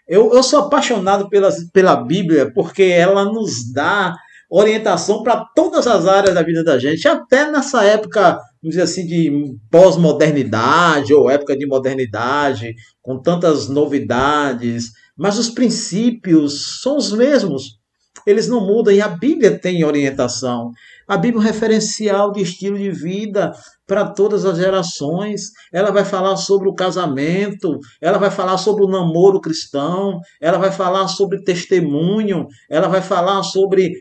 Eu sou apaixonado pela Bíblia porque ela nos dá orientação para todas as áreas da vida da gente, até nessa época, vamos dizer assim, de pós-modernidade ou época de modernidade, com tantas novidades, mas os princípios são os mesmos. Eles não mudam e a Bíblia tem orientação. A Bíblia é um referencial de estilo de vida para todas as gerações. Ela vai falar sobre o casamento, ela vai falar sobre o namoro cristão, ela vai falar sobre testemunho, ela vai falar sobre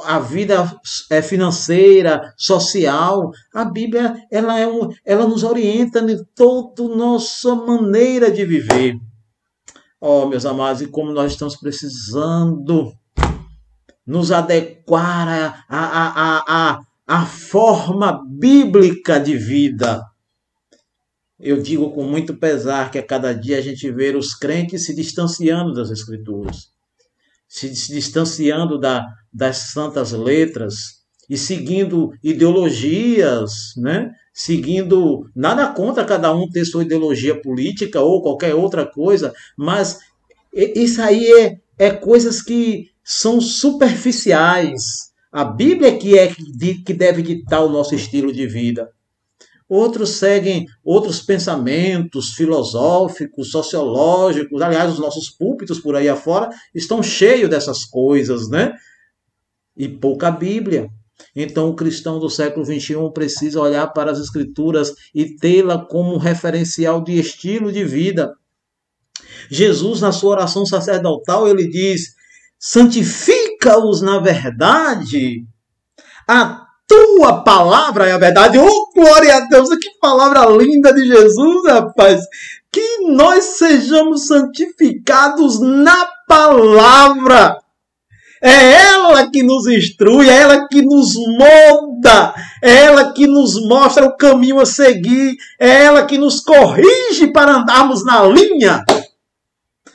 a vida financeira, social. A Bíblia ela nos orienta em toda a nossa maneira de viver. Meus amados, e como nós estamos precisando nos adequar à forma bíblica de vida. Eu digo com muito pesar que a cada dia a gente vê os crentes se distanciando das Escrituras, se distanciando das santas letras e seguindo ideologias, seguindo, nada contra cada um ter sua ideologia política ou qualquer outra coisa, mas isso aí é coisas que são superficiais. A Bíblia que deve ditar o nosso estilo de vida. Outros seguem outros pensamentos filosóficos, sociológicos. Aliás, os nossos púlpitos por aí afora estão cheios dessas coisas, E pouca Bíblia. Então, o cristão do século XXI precisa olhar para as Escrituras e tê-la como um referencial de estilo de vida. Jesus, na sua oração sacerdotal, ele diz: santifica-os na verdade, a tua palavra é a verdade. Oh, glória a Deus, que palavra linda de Jesus, rapaz. Que nós sejamos santificados na palavra. É ela que nos instrui, é ela que nos molda, é ela que nos mostra o caminho a seguir, é ela que nos corrige para andarmos na linha.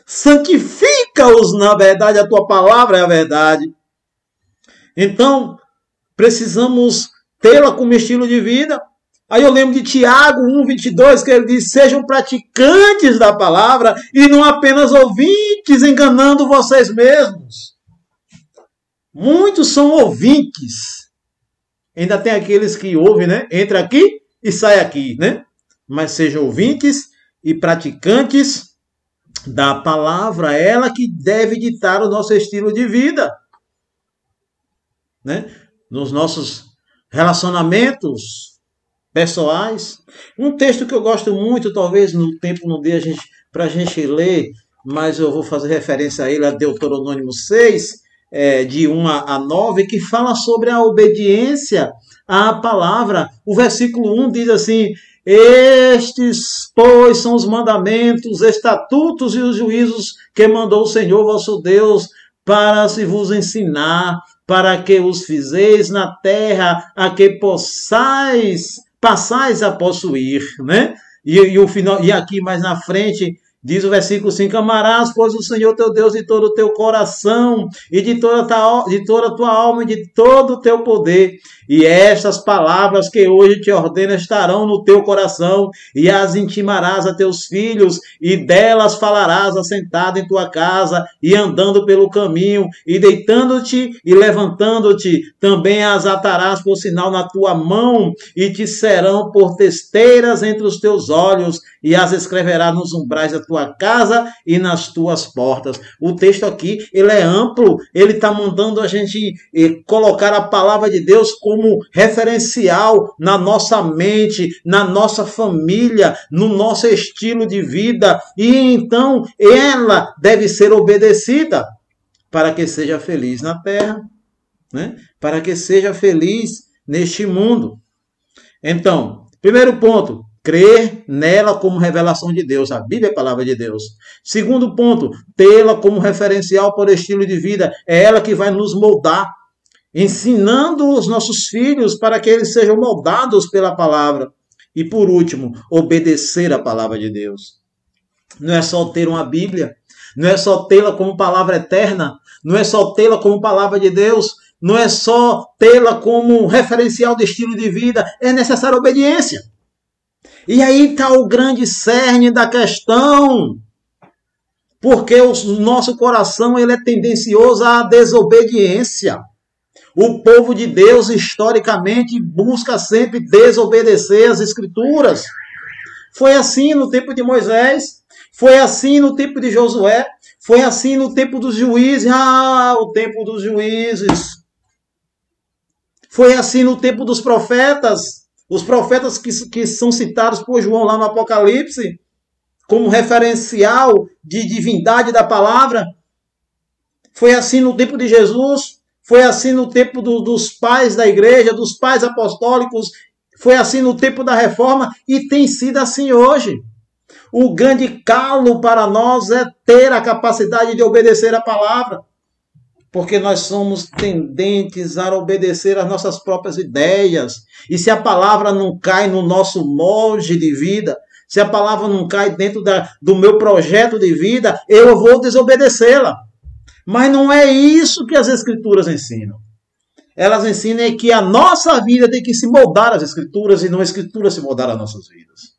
Santifica-os na verdade, a tua palavra é a verdade. Então, precisamos tê-la como estilo de vida. Aí eu lembro de Tiago 1,22, que ele diz: sejam praticantes da palavra e não apenas ouvintes, enganando vocês mesmos. Muitos são ouvintes. Ainda tem aqueles que ouvem, entra aqui e sai aqui, Mas sejam ouvintes e praticantes da palavra, ela que deve ditar o nosso estilo de vida, nos nossos relacionamentos pessoais. Um texto que eu gosto muito, talvez no tempo não dê para a gente ler, mas eu vou fazer referência a ele, a Deuteronômio 6, de 1 a 9, que fala sobre a obediência à palavra. O versículo 1 diz assim: estes, pois, são os mandamentos, estatutos e os juízos que mandou o Senhor vosso Deus para se vos ensinar, para que os fizeis na terra a que passais a possuir, E o final, e aqui mais na frente Diz o versículo 5, amarás, pois, o Senhor teu Deus de todo o teu coração, e de toda a tua alma, e de todo o teu poder. E estas palavras que hoje te ordeno estarão no teu coração, e as intimarás a teus filhos, e delas falarás assentado em tua casa, e andando pelo caminho, e deitando-te e levantando-te. Também as atarás por sinal na tua mão, e te serão por testeiras entre os teus olhos, e as escreverás nos umbrais da tua casa e nas tuas portas. O texto aqui, ele é amplo, ele está mandando a gente colocar a palavra de Deus como referencial na nossa mente, na nossa família, no nosso estilo de vida, e então ela deve ser obedecida para que seja feliz na terra, né? Para que seja feliz neste mundo. Então, primeiro ponto, crer nela como revelação de Deus. A Bíblia é a palavra de Deus. Segundo ponto, tê-la como referencial para o estilo de vida. É ela que vai nos moldar, ensinando os nossos filhos para que eles sejam moldados pela palavra. E por último, obedecer a palavra de Deus. Não é só ter uma Bíblia, não é só tê-la como palavra eterna, não é só tê-la como palavra de Deus, não é só tê-la como referencial de estilo de vida, é necessária obediência. E aí está o grande cerne da questão. Porque o nosso coração ele é tendencioso à desobediência. O povo de Deus, historicamente, busca sempre desobedecer as Escrituras. Foi assim no tempo de Moisés, foi assim no tempo de Josué, foi assim no tempo dos juízes. O tempo dos juízes. Foi assim no tempo dos profetas. Os profetas que são citados por João lá no Apocalipse, como referencial de divindade da palavra. Foi assim no tempo de Jesus, foi assim no tempo dos pais da igreja, dos pais apostólicos, foi assim no tempo da reforma e tem sido assim hoje. O grande calo para nós é ter a capacidade de obedecer a palavra. Porque nós somos tendentes a obedecer às nossas próprias ideias. E se a palavra não cai no nosso molde de vida, se a palavra não cai dentro do meu projeto de vida, eu vou desobedecê-la. Mas não é isso que as Escrituras ensinam. Elas ensinam que a nossa vida tem que se moldar às Escrituras e não a Escritura se moldar às nossas vidas.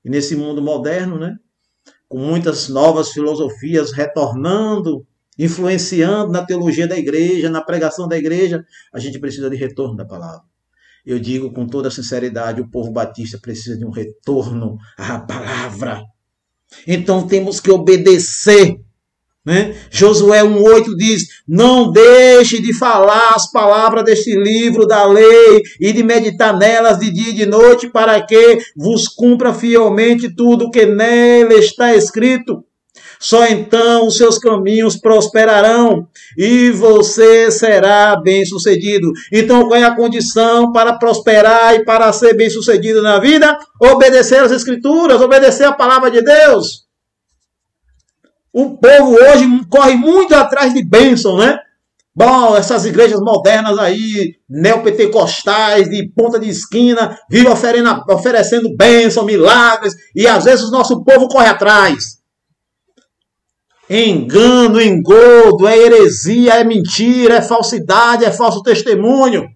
E nesse mundo moderno, né, com muitas novas filosofias retornando, influenciando na teologia da igreja, na pregação da igreja, a gente precisa de retorno da palavra. Eu digo com toda sinceridade, o povo batista precisa de um retorno à palavra. Então temos que obedecer. Né? Josué 1,8 diz, não deixe de falar as palavras deste livro da lei e de meditar nelas de dia e de noite para que vos cumpra fielmente tudo o que nele está escrito. Só então os seus caminhos prosperarão e você será bem-sucedido. Então, qual é a condição para prosperar e para ser bem-sucedido na vida? Obedecer às Escrituras, obedecer a palavra de Deus. O povo hoje corre muito atrás de bênção, né? Bom, essas igrejas modernas aí, neopentecostais, de ponta de esquina, vivem oferecendo bênção, milagres, e às vezes o nosso povo corre atrás. Engano, engodo, é heresia, é mentira, é falsidade, é falso testemunho.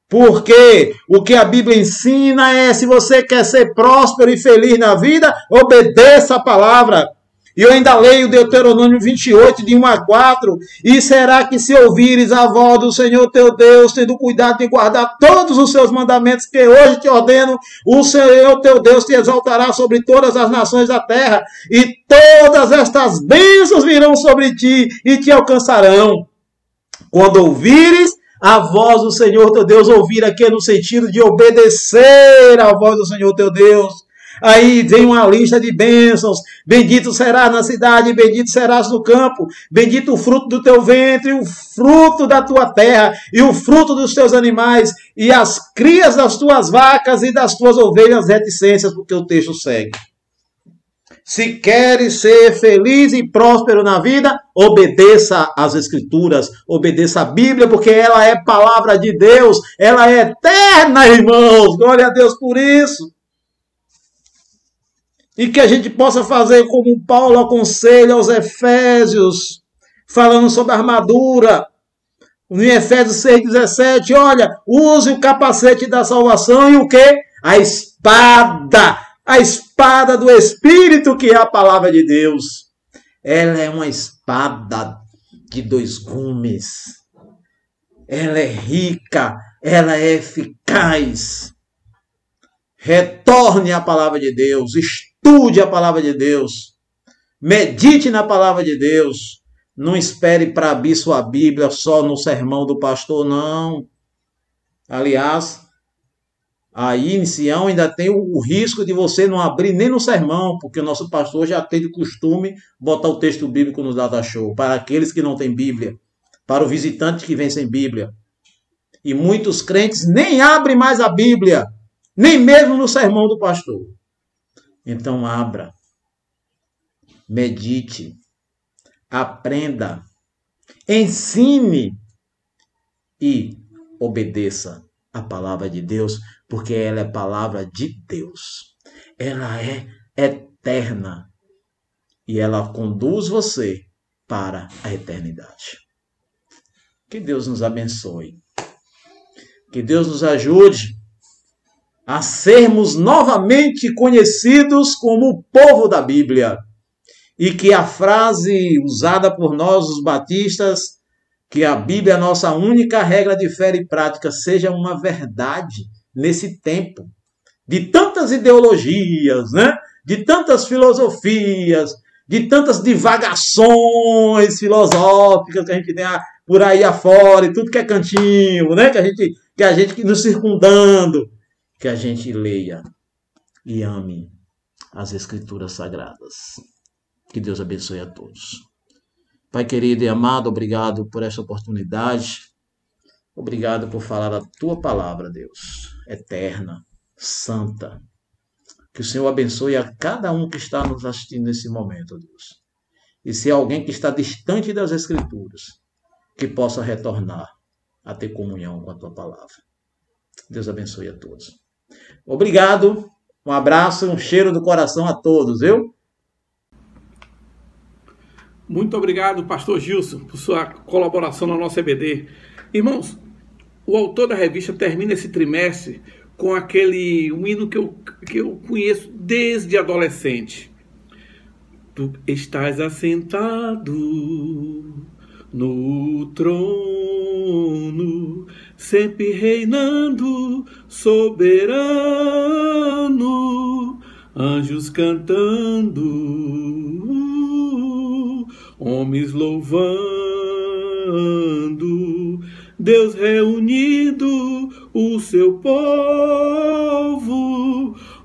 Porque o que a Bíblia ensina é, se você quer ser próspero e feliz na vida, obedeça a palavra. E eu ainda leio Deuteronômio 28, de 1 a 4. E será que se ouvires a voz do Senhor teu Deus, tendo cuidado de guardar todos os seus mandamentos que hoje te ordeno, o Senhor teu Deus te exaltará sobre todas as nações da terra, e todas estas bênçãos virão sobre ti e te alcançarão. Quando ouvires a voz do Senhor teu Deus, ouvir aqui é no sentido de obedecer à voz do Senhor teu Deus. Aí vem uma lista de bênçãos. Bendito serás na cidade, bendito serás no campo. Bendito o fruto do teu ventre, o fruto da tua terra e o fruto dos teus animais e as crias das tuas vacas e das tuas ovelhas reticências, porque o texto segue. Se queres ser feliz e próspero na vida, obedeça às Escrituras, obedeça à Bíblia, porque ela é palavra de Deus, ela é eterna, irmãos. Glória a Deus por isso. E que a gente possa fazer como Paulo aconselha aos Efésios, falando sobre a armadura. Em Efésios 6,17, olha, use o capacete da salvação e o quê? A espada do Espírito, que é a palavra de Deus. Ela é uma espada de 2 gumes. Ela é rica, ela é eficaz. Retorne à palavra de Deus, estude a palavra de Deus, medite na palavra de Deus. Não espere para abrir sua Bíblia só no sermão do pastor, não. Aliás, aí em Sião ainda tem o risco de você não abrir nem no sermão, porque o nosso pastor já tem de costume botar o texto bíblico no data show, para aqueles que não têm Bíblia, para o visitante que vem sem Bíblia. E muitos crentes nem abrem mais a Bíblia, nem mesmo no sermão do pastor. Então abra, medite, aprenda, ensine e obedeça a palavra de Deus, porque ela é palavra de Deus. Ela é eterna e ela conduz você para a eternidade. Que Deus nos abençoe. Que Deus nos ajude a sermos novamente conhecidos como o povo da Bíblia. E que a frase usada por nós, os batistas, que a Bíblia é a nossa única regra de fé e prática, seja uma verdade nesse tempo de tantas ideologias, né? De tantas filosofias, de tantas divagações filosóficas que a gente tem por aí afora, e tudo que é cantinho, né? Que a gente nos circundando, que a gente leia e ame as Escrituras Sagradas. Que Deus abençoe a todos. Pai querido e amado, obrigado por essa oportunidade. Obrigado por falar a tua palavra, Deus, eterna, santa. Que o Senhor abençoe a cada um que está nos assistindo nesse momento, Deus. E se há alguém que está distante das Escrituras, que possa retornar a ter comunhão com a tua palavra. Deus abençoe a todos. Obrigado, um abraço, um cheiro do coração a todos, viu? Muito obrigado, pastor Gilson, por sua colaboração na nossa EBD. Irmãos, o autor da revista termina esse trimestre com um hino que eu conheço desde adolescente. Tu estás assentado no trono, sempre reinando, soberano, anjos cantando, homens louvando, Deus reunido, o seu povo,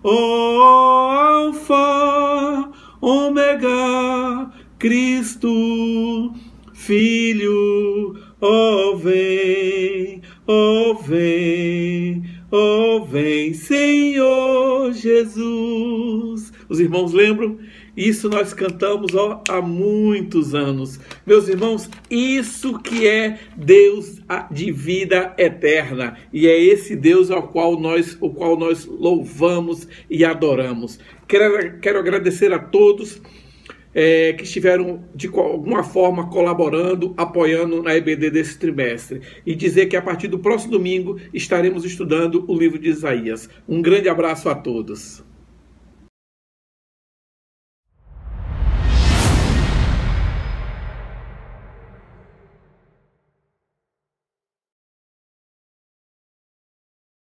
ó Alfa, Ômega, Cristo, Filho, ó vem, ó vem, ó vem, Senhor Jesus. Os irmãos lembram? Isso nós cantamos há muitos anos. Meus irmãos, isso que é Deus de vida eterna. E é esse Deus o qual nós louvamos e adoramos. Quero agradecer a todos que estiveram de alguma forma colaborando, apoiando na EBD desse trimestre. E dizer que a partir do próximo domingo estaremos estudando o livro de Isaías. Um grande abraço a todos.